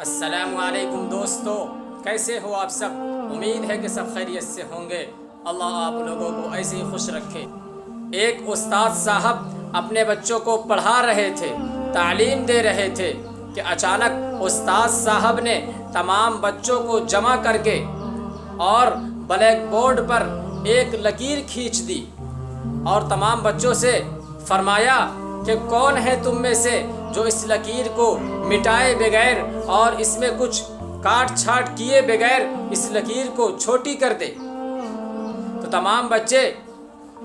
अस्सलामु अलैकुम दोस्तों, कैसे हो आप सब। उम्मीद है कि सब खैरियत से होंगे। अल्लाह आप लोगों को ऐसे ही खुश रखे। एक उस्ताद साहब अपने बच्चों को पढ़ा रहे थे, तालीम दे रहे थे कि अचानक उस्ताद साहब ने तमाम बच्चों को जमा करके और ब्लैक बोर्ड पर एक लकीर खींच दी और तमाम बच्चों से फरमाया कि कौन है तुम में से जो इस लकीर को मिटाए बगैर और इसमें कुछ काट छाट किए बगैर इस लकीर को छोटी कर दे। तो तमाम बच्चे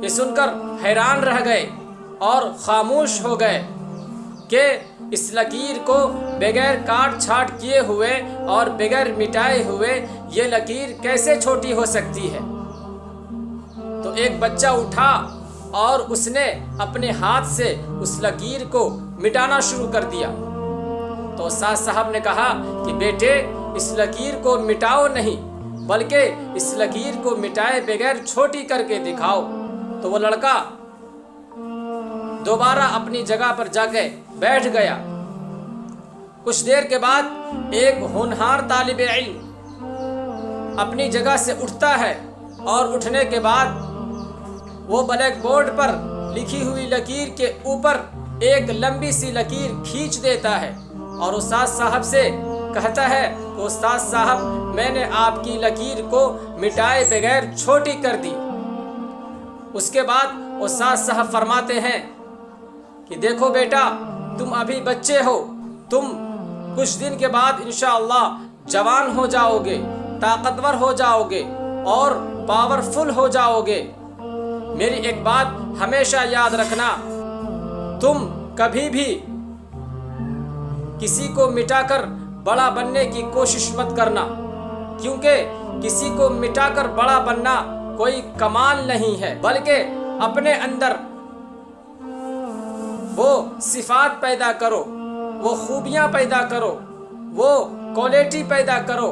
ये सुनकर हैरान रह गए और खामोश हो गए कि इस लकीर को बगैर काट छाट किए हुए और बगैर मिटाए हुए ये लकीर कैसे छोटी हो सकती है। तो एक बच्चा उठा और उसने अपने हाथ से उस लकीर को मिटाना शुरू कर दिया। तो उस्ताद साहब ने कहा कि बेटे, इस लकीर को मिटाओ नहीं बल्कि इस लकीर को मिटाए बगैर छोटी करके दिखाओ। तो वो लड़का दोबारा अपनी जगह पर जाके बैठ गया। कुछ देर के बाद एक होनहार तालिब इल्म अपनी जगह से उठता है और उठने के बाद वो ब्लैक बोर्ड पर लिखी हुई लकीर के ऊपर एक लंबी सी लकीर खींच देता है और उस्ताद साहब से कहता है कि उस्ताद साहब, मैंने आपकी लकीर को मिटाए बगैर छोटी कर दी। उसके बाद उस्ताद साहब फरमाते हैं कि देखो बेटा, तुम अभी बच्चे हो, तुम कुछ दिन के बाद इंशाअल्लाह जवान हो जाओगे, ताकतवर हो जाओगे और पावरफुल हो जाओगे। मेरी एक बात हमेशा याद रखना, तुम कभी भी किसी को मिटाकर बड़ा बनने की कोशिश मत करना, क्योंकि किसी को मिटाकर बड़ा बनना कोई कमाल नहीं है, बल्कि अपने अंदर वो सिफात पैदा करो, वो खूबियां पैदा करो, वो क्वालिटी पैदा करो,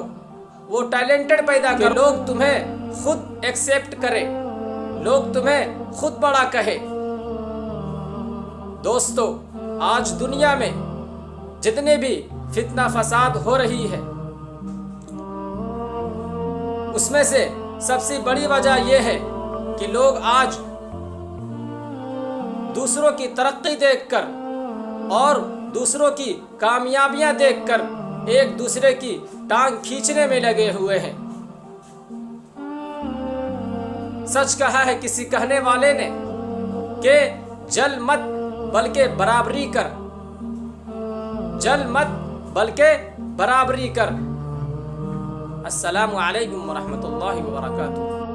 वो टैलेंटेड पैदा करो, लोग तुम्हें खुद एक्सेप्ट करें, लोग तुम्हें खुद बड़ा कहे। दोस्तों, आज दुनिया में जितने भी फितना फसाद हो रही है, उसमें से सबसे बड़ी वजह यह है कि लोग आज दूसरों की तरक्की देखकर और दूसरों की कामयाबियां देखकर एक दूसरे की टांग खींचने में लगे हुए हैं। सच कहा है किसी कहने वाले ने कि जल मत बल्कि बराबरी कर, जल मत बल्कि बराबरी कर। अस्सलामु अलैकुम व रहमतुल्लाहि व बरकातुहू।